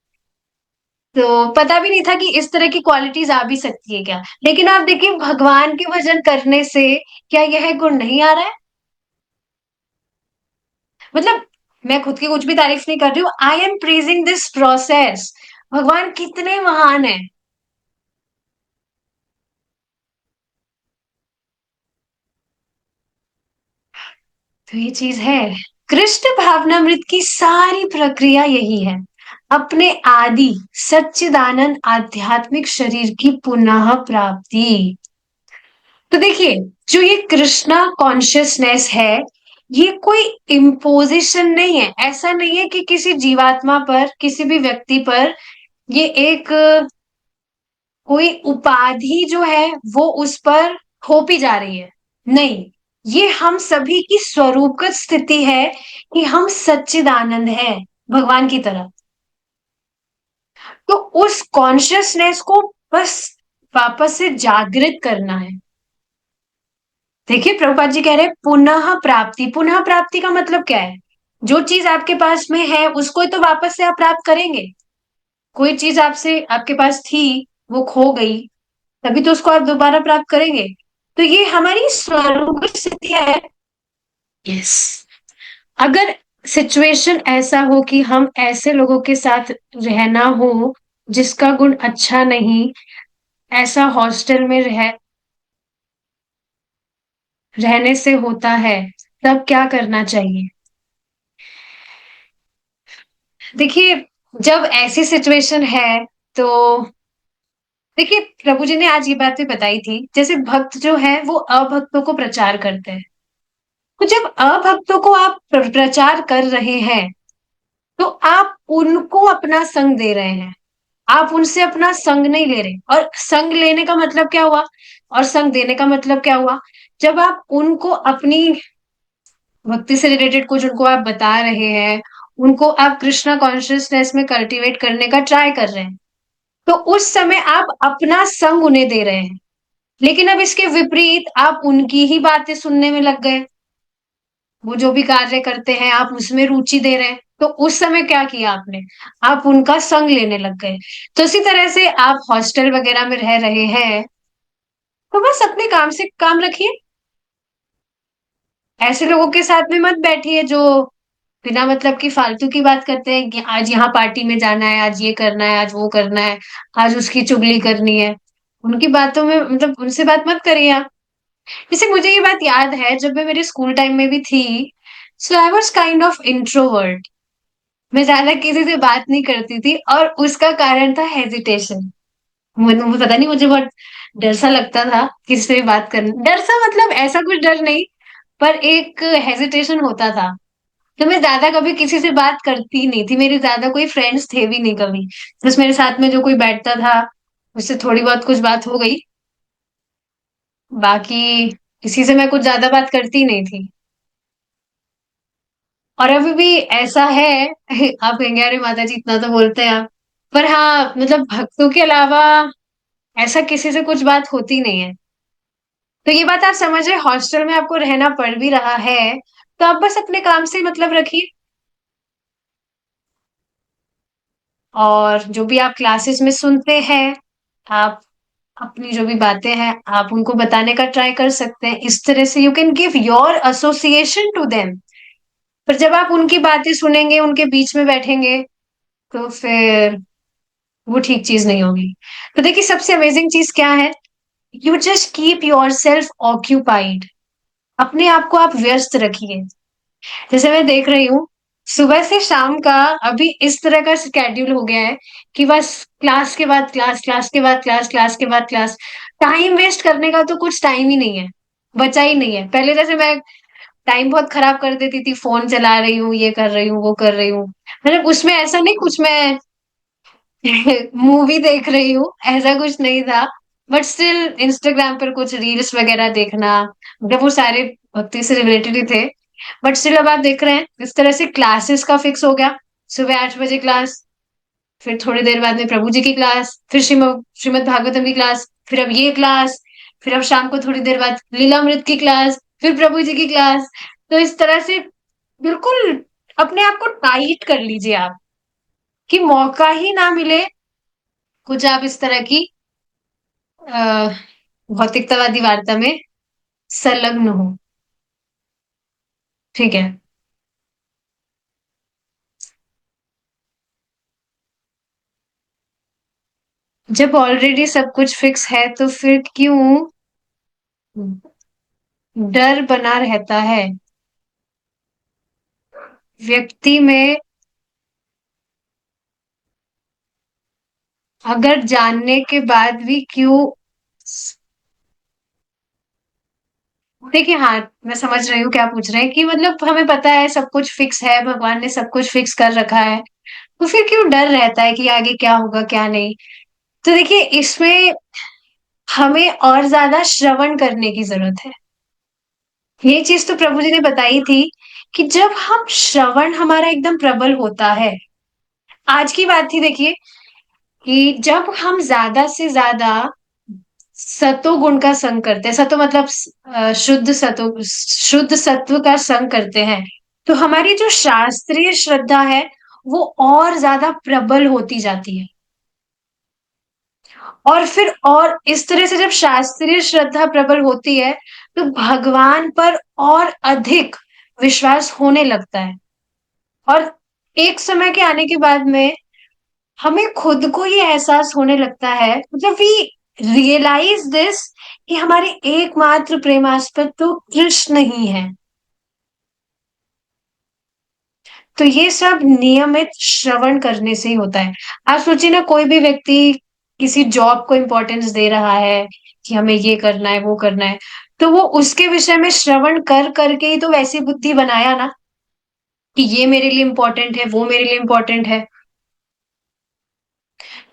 तो पता भी नहीं था कि इस तरह की क्वालिटीज आ भी सकती है क्या। लेकिन आप देखिए, भगवान के भजन करने से क्या यह गुण नहीं आ रहा है? मतलब मैं खुद की कुछ भी तारीफ नहीं कर रही हूँ, I am praising this process. भगवान कितने महान है। तो ये चीज है, कृष्ण भावनामृत की सारी प्रक्रिया यही है, अपने आदि सच्चिदानंद आध्यात्मिक शरीर की पुनः प्राप्ति। तो देखिए, जो ये कृष्णा कॉन्शियसनेस है, ये कोई इम्पोजिशन नहीं है। ऐसा नहीं है कि किसी जीवात्मा पर, किसी भी व्यक्ति पर ये एक कोई उपाधि जो है वो उस पर थोपी जा रही है। नहीं, ये हम सभी की स्वरूपगत स्थिति है कि हम सच्चिदानंद है, भगवान की तरह। तो उस कॉन्शियसनेस को बस वापस से जागृत करना है। देखिए, प्रभुपाद जी कह रहे हैं पुनः प्राप्ति। पुनः प्राप्ति का मतलब क्या है? जो चीज आपके पास में है उसको ही तो वापस से आप प्राप्त करेंगे। कोई चीज आपसे, आपके पास थी, वो खो गई, तभी तो उसको आप दोबारा प्राप्त करेंगे। तो ये हमारी स्वरूप स्थिति है। यस। अगर सिचुएशन ऐसा हो कि हम ऐसे लोगों के साथ रहना हो जिसका गुण अच्छा नहीं, ऐसा हॉस्टल में रहने से होता है, तब क्या करना चाहिए? देखिए, जब ऐसी सिचुएशन है, तो देखिए, प्रभु जी ने आज ये बात भी बताई थी, जैसे भक्त जो है वो अभक्तों को प्रचार करते हैं। तो जब अभक्तों को आप प्रचार कर रहे हैं, तो आप उनको अपना संग दे रहे हैं। आप उनसे अपना संग नहीं ले रहे, और संग लेने का मतलब क्या हुआ, और संग देने का मतलब क्या हुआ? जब आप उनको अपनी भक्ति से रिलेटेड कुछ उनको आप बता रहे हैं, उनको आप कृष्णा कॉन्शियसनेस में कल्टीवेट करने का ट्राई कर रहे हैं, तो उस समय आप अपना संग उन्हें दे रहे हैं। लेकिन अब इसके विपरीत आप उनकी ही बातें सुनने में लग गए, वो जो भी कार्य करते हैं आप उसमें रुचि दे रहे हैं, तो उस समय क्या किया आपने? आप उनका संग लेने लग गए। तो इसी तरह से आप हॉस्टल वगैरह में रह रहे हैं, तो बस अपने काम से काम रखिए। ऐसे लोगों के साथ में मत बैठिए जो बिना मतलब की फालतू की बात करते हैं कि आज यहाँ पार्टी में जाना है, आज ये करना है, आज वो करना है, आज उसकी चुगली करनी है। उनकी बातों में मतलब उनसे बात मत करिए आप। जैसे मुझे ये बात याद है, जब मैं मेरे स्कूल टाइम में भी थी, so I was kind of introvert. मैं ज्यादा किसी से बात नहीं करती थी, और उसका कारण था हेजिटेशन। मुझे पता नहीं, मुझे बहुत डर सा लगता था किसी से भी बात करना। डर सा मतलब ऐसा कुछ डर नहीं, पर एक हेजिटेशन होता था। तो मैं ज्यादा कभी किसी से बात करती नहीं थी, मेरे ज्यादा कोई फ्रेंड्स थे भी नहीं कभी। बस मेरे साथ में जो कोई बैठता था, उससे थोड़ी बहुत कुछ बात हो गई, बाकी किसी से मैं कुछ ज्यादा बात करती नहीं थी। और अभी भी ऐसा है। आप कहेंगे अरे माता जी इतना तो बोलते हैं आप, पर हाँ मतलब भक्तों के अलावा ऐसा किसी से कुछ बात होती नहीं है। तो ये बात आप समझ रहे, हॉस्टल में आपको रहना पड़ भी रहा है, तो आप बस अपने काम से मतलब रखिए। और जो भी आप क्लासेस में सुनते हैं, आप अपनी जो भी बातें हैं आप उनको बताने का ट्राई कर सकते हैं। इस तरह से you can give your association to them. पर जब आप उनकी बातें सुनेंगे, उनके बीच में बैठेंगे, तो फिर वो ठीक चीज नहीं होगी। तो देखिए सबसे अमेजिंग चीज क्या है, you just keep your self occupied. अपने आप को आप व्यस्त रखिए। जैसे मैं देख रही हूँ, सुबह से शाम का अभी इस तरह का स्केड्यूल हो गया है कि बस क्लास के बाद क्लास, क्लास के बाद क्लास, क्लास के बाद क्लास। टाइम वेस्ट करने का तो कुछ टाइम ही नहीं है, बचा ही नहीं है। पहले जैसे मैं टाइम बहुत खराब कर देती थी, फोन चला रही हूँ, ये कर रही हूँ, वो कर रही हूँ, मतलब उसमें ऐसा नहीं कुछ मैं मूवी देख रही हूँ, ऐसा कुछ नहीं था। बट स्टिल इंस्टाग्राम पर कुछ रील्स वगैरह देखना, मतलब वो सारे भक्ति से रिलेटेड ही थे। बट स्टिल अब आप देख रहे हैं इस तरह से क्लासेस का फिक्स हो गया। सुबह 8 बजे क्लास, फिर थोड़ी देर बाद में प्रभु जी की क्लास, फिर श्रीमद् भागवतम की क्लास, फिर अब ये क्लास, फिर अब शाम को थोड़ी देर बाद लीलामृत की क्लास, फिर प्रभु जी की क्लास। तो इस तरह से बिल्कुल अपने आप को टाइट कर लीजिए आप, कि मौका ही ना मिले कुछ आप इस तरह की अ, भौतिकतावादी वार्ता में संलग्न हो। ठीक है। जब ऑलरेडी सब कुछ फिक्स है तो फिर क्यों डर बना रहता है व्यक्ति में? अगर जानने के बाद भी क्यों? देखिए हाँ, मैं समझ रही हूँ क्या पूछ रहे हैं, कि मतलब हमें पता है सब कुछ फिक्स है, भगवान ने सब कुछ फिक्स कर रखा है, तो फिर क्यों डर रहता है कि आगे क्या होगा क्या नहीं? तो देखिए इसमें हमें और ज्यादा श्रवण करने की जरूरत है। ये चीज तो प्रभु जी ने बताई थी, कि जब हम श्रवण हमारा एकदम प्रबल होता है। आज की बात थी देखिए, कि जब हम ज्यादा से ज्यादा सतो गुण का संग करते हैं, सतो मतलब शुद्ध सतो, शुद्ध सत्व का संग करते हैं, तो हमारी जो शास्त्रीय श्रद्धा है वो और ज्यादा प्रबल होती जाती है। और फिर और इस तरह से जब शास्त्रीय श्रद्धा प्रबल होती है, तो भगवान पर और अधिक विश्वास होने लगता है। और एक समय के आने के बाद में हमें खुद को ये एहसास होने लगता है, मतलब वी रियलाइज दिस, कि हमारे एकमात्र प्रेमास्पद तो कृष्ण ही है। तो ये सब नियमित श्रवण करने से ही होता है। आप सोचिए ना, कोई भी व्यक्ति किसी जॉब को इम्पोर्टेंस दे रहा है कि हमें ये करना है वो करना है, तो वो उसके विषय में श्रवण कर करके ही तो वैसी बुद्धि बनाया ना, कि ये मेरे लिए इम्पोर्टेंट है, वो मेरे लिए इम्पोर्टेंट है।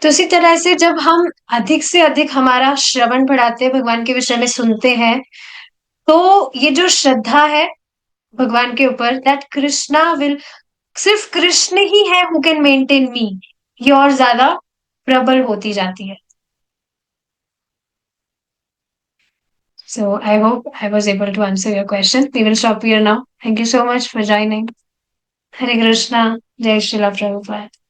तो इसी तरह से जब हम अधिक से अधिक हमारा श्रवण बढ़ाते हैं, भगवान के विषय में सुनते हैं, तो ये जो श्रद्धा है भगवान के ऊपर, दैट कृष्णा विल, सिर्फ कृष्ण ही है हु कैन मेंटेन मी, ये और ज्यादा प्रबल होती जाती है. So I hope I was able to answer your question. We will stop here now. Thank you so much for joining. Hare Krishna. Jai Srila Prabhupada.